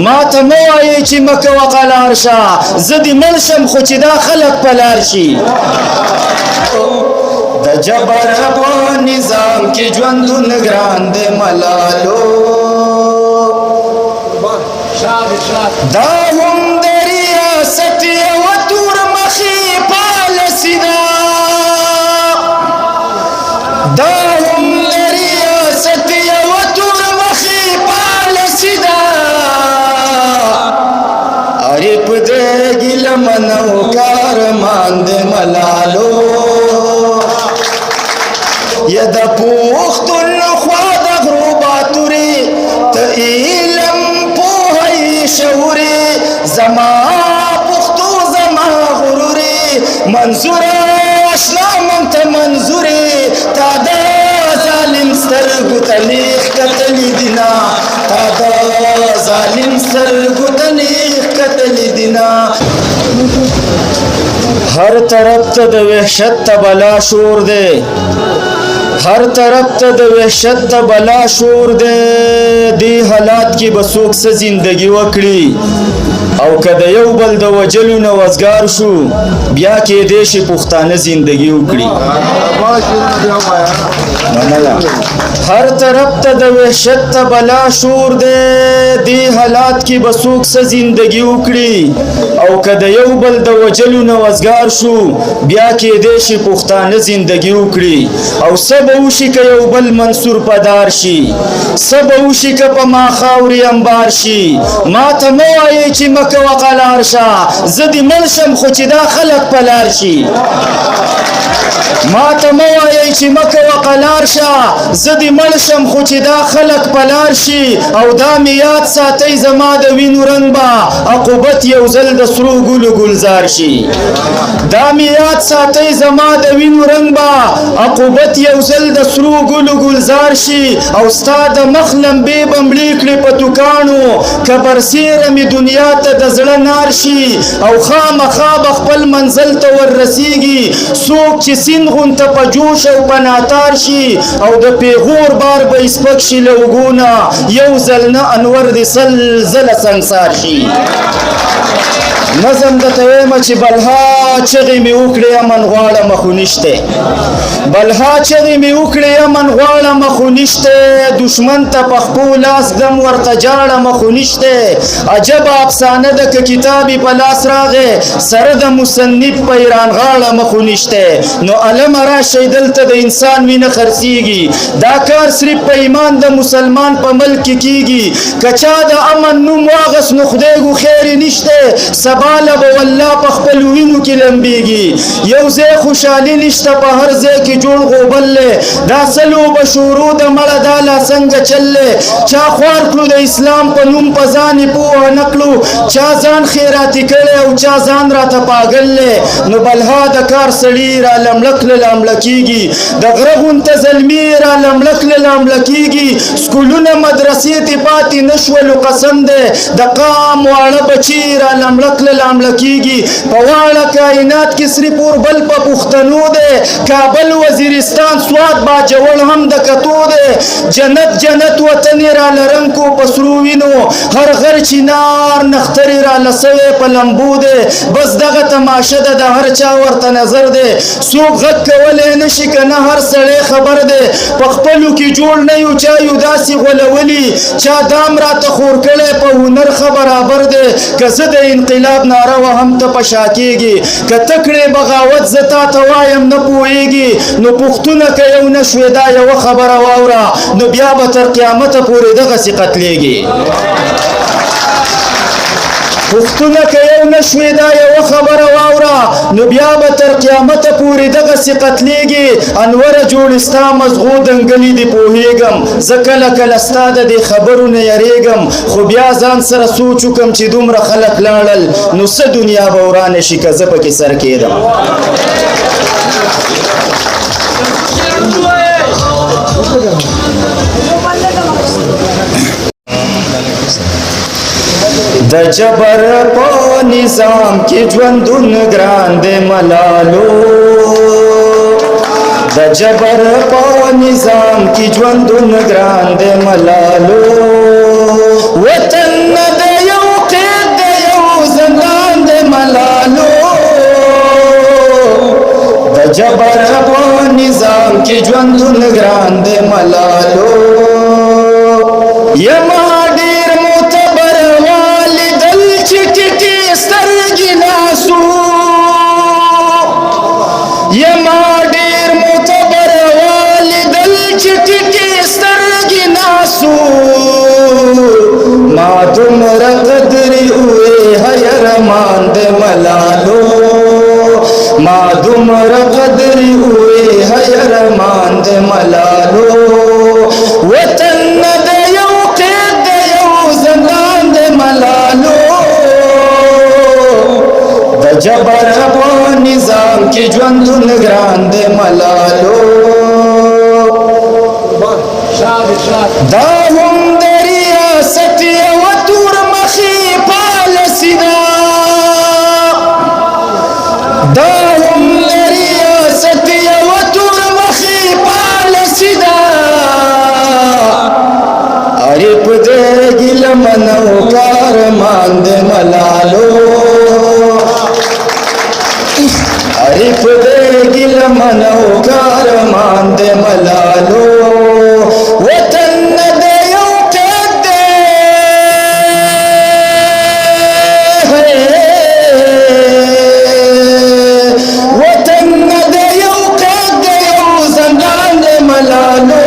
ما ته مه وایئ چې مکه وقلار شه زه دې مړ شم خو چې دا خلک په لار شي د جبر په نظام کې ژوندون ګران دی ملالو دا هم د ریاست یوه تور مخې پالسي ده دا هم د ریاست یوه تور مخې پالسي ده ارې په دې ګیلمن او کارمان دی ملالو یا د پښتونخوا د غروبا تورې ته علم پوهی شعورې زما پښتو زما غرورې منظوره اشنا من ته منظورې تا د ظالم سترګو ته نیغ کتلي دینه تا د ظالم سترګو ته نیغ کتلي دینه هر طرف ته د وحشت ته بلا شور دی هر طرف ته د وحشت ته بلا شور دی دې حالات کې به څوک څه زندګي وکړي او که د یو بل د وجلو نه وزګار شو بیا کېدی شي پښتانه زندګي وکړي هر طرف ته د وحشت ته بلا شور دی دې حالات کې به څوک څه زندګي وکړي او که د یو بل د وجلو نه وزګار شو بیا کېدی شي پښتانه زندګي وکړي او څه به وشي که یو بل منصور پدار شي څه به وشي که په ما خاورې انبار شي ما ته مه وایئ چې مکه وقلار شه زه دې مړ شم خو چې دا خلک په لار شي ما ته مه وایئ چې مکه وقلار شه زه دې مړ شم خو چې دا خلک په لار شي او دا مې یاد ساتئ زما د وینو رنګ به عقوبت یو ځل د سرو ګلو ګلزار شي دا مې یاد ساتئ زما د وینو رنګ به عقوبت یو ځل د سرو ګلو گلزار شي او ستا د مخ لمبې به مړې کړې په دوکانو که برسیره مې دنیا ته د زړه نار شي او خامخا به خپل منزل ته وررسیږي څوک چې سیند غونته په جوش او په ناتار شي او د پیغور بار به یې سپک شي له اوږو نه یو ځل نه انور دې سل ځله سنګسار شي نظم درته وایم چې بلها چغې مې وکړې امن غواړمه خو نشته بلها چغې مې وکړې امن غواړمه خو نشته دشمن ته په خپو لاس دم ورته جاړمه خو نشته عجبه افسانه ده که کتاب یې په لاس راغی سره د مصنف په ایران غاړمه خو نشته نو علمه راشئ دلته د انسان وینه خرڅېږي دا کار صرف په ایمان د مسلمان په ملک کې کېږي که چا د امن نوم واغست نو خدای ګو خیر یې نشته سباله به والله په خپل وینو کې لمبېږي یو ځای خوشحالي نشته په هر ځای کې جوړ غوبل دی دا سلو به شورو د مړه دا لا څنګه چل دی چا خوار کړو د اسلام په نوم په ځان یې پوهه نه کړو چا ځان خیراتي کړی او چا ځان راته پاګل دی نو بلها د کار سړي را لمړک له لامړه کېږي د غره غونته زلمي را لمړک له لامړه کېږي سکولونه مدرسې ته پاتې نه شولو قسم دی د قام واړه بچي را لمړک له لامړه کېږي په واړه کائنات کې صرف اوربل په پښتنو دی کابل وزیرستان سوات باجوړ هم د کتو دی جنت جنت وطن را لرنکو په سرو وینو هر غر چینار نخترې را لسوی په لمبو دی بس دغه تماشه ده د هر چا ورته نظر دی څوک غږ کولی نشي که نه هر سړی خبر دی په خپلو کې جوړ نه یو چا یو داسې غولولي چا دام راته خور کړی په هنر ښه برابر دی که زه د انقلاب ناره وهم ته په شا کېږي که ته کړې بغاوت زه تا ته وایم نه پوهېږي نو پښتونه که یو نه شوې دا یوه خبره واوره نو بیا به تر قیامته پورې دغسې قتلېږي پښتونه که یو نه شوې دا یوه خبره واوره نو بیا به تر قیامته پورې دغسې قتلېږي انوره جوړې ستا مزغو دنګلې دې پوهېږم زه کله کله ستا د دې خبرو نه یریږم خو بیا ځان سره سوچ وکړم چې دومره خلک لاړل نو څه دنیا به ورانه شي که زه پکې سر کېدم د جبر په نظام کې ژوندون ګران دی ملالو د جبر په نظام کې ژوندون ګران دی ملالو وطن نه دی جبر په نظام کې ژوندون ګران دی ملالو یما ډیر معتبر والدل چې ټیټې سترګې ناسو یما ډیر معتبر والدل چې ټیټې سترګې ناسو ما دومره قدرې وې حیرمان دی ملالو ما دومره قدرې وې حیرمان دی ملالو وطن نه د یو قید د یو زندان دی ملالو د جبر په نظام کې ژوندون ګران دی ملالو دا هم د ریاست یوه تور مخې پالسي ده دا هم د ریاست یوه تور مخې پالسي ده عارف دې ګیله منو کارمان دی ملالو عارف دې ګیله منو کارمان دی ملالو وطن نه د یو قید دی وطن نه د یو قید دی یو زندان دی ملالو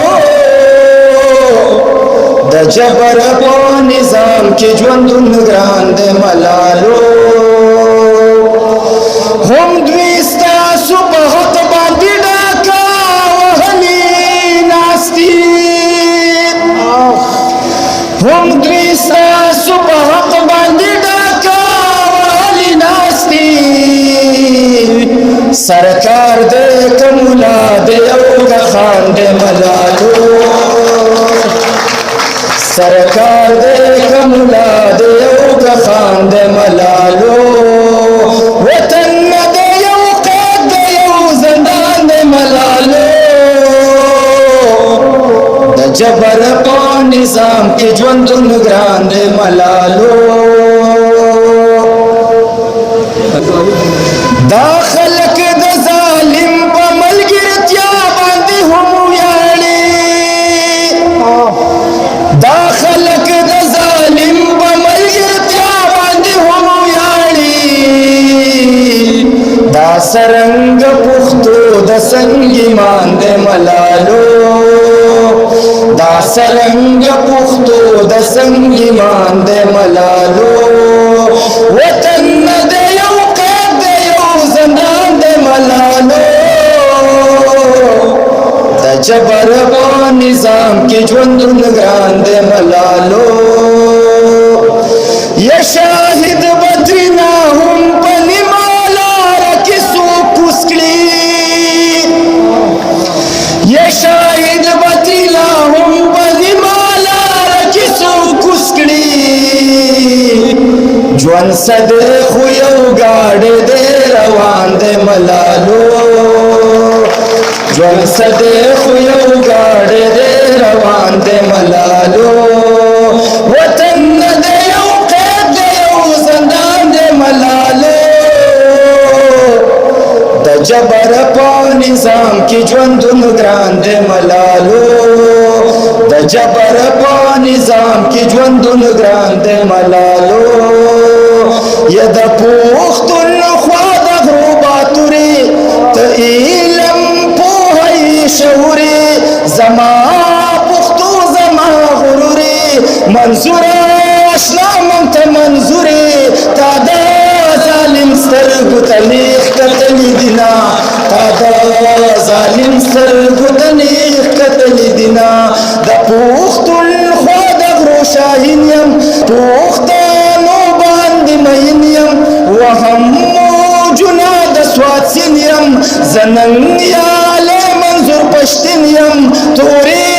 د جبر په نظام کې ژوندون ګران دی ملالو هم دوی ستاسو په حق باندې ډاکا وهلي ناستي هم دوی ستاسو په حق باندې ډاکا وهلي ناستي سرکار دې کمولا دې او خان دې ملالو سرکار دې کمولا دې او خان دې ملالو وطن نه د یو قید د یو زندان دی ملالو د جبر په نظام کې ژوندون ګران دی ملالو دا خلک د ظالم په ملګرتیا باندې هم ویاړي دا خلک د ظالم په ملګرتیا باندې هم ویاړي دا سرنګ پښتو د سنگیمان دی ملالو دا سرنګ پښتو د سنگیمان دی ملالو وطن نه د یو قید د یو زندان دی ملالو د جبر په نظام کې ژوندون ګران دی ملالو یا شاهد بدرینا هم په نیمه لاره کې څوک کوز کړي یا شاهد بدرینا هم په نیمه لاره کې څوک کوز کړي ژوند صدر خو یو ګاډی دی روان دی ملالو ژوند صدر خو یو ګاډی دی روان دی ملالو وطن نه د یو قید د یو زندان دی ملالو د جبر په نظام کې ژوندون ګران دی ملالو د جبر په نظام کې ژوندون ګران دی ملالو یا د پښتونخوا د غرو باتورې ته علم پوهی شعوري زما پښتو زما غروري منظور اشنا مونږ ته منظوري تا د ظالم سترګو ته نیغ کتلي دينا تا د ظالم سترګو ته نیغ کتلي دينا د پښتونخوا د غرو شاهین یم پښتنو باندې مین یم وهم موجونه د سوات سین یم زننګ یاله منظور پښتین یم تورې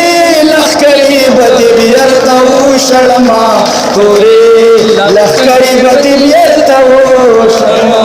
لښکرې به دې بیرته وشړما تورې لښکرې به دې بیرته وشړما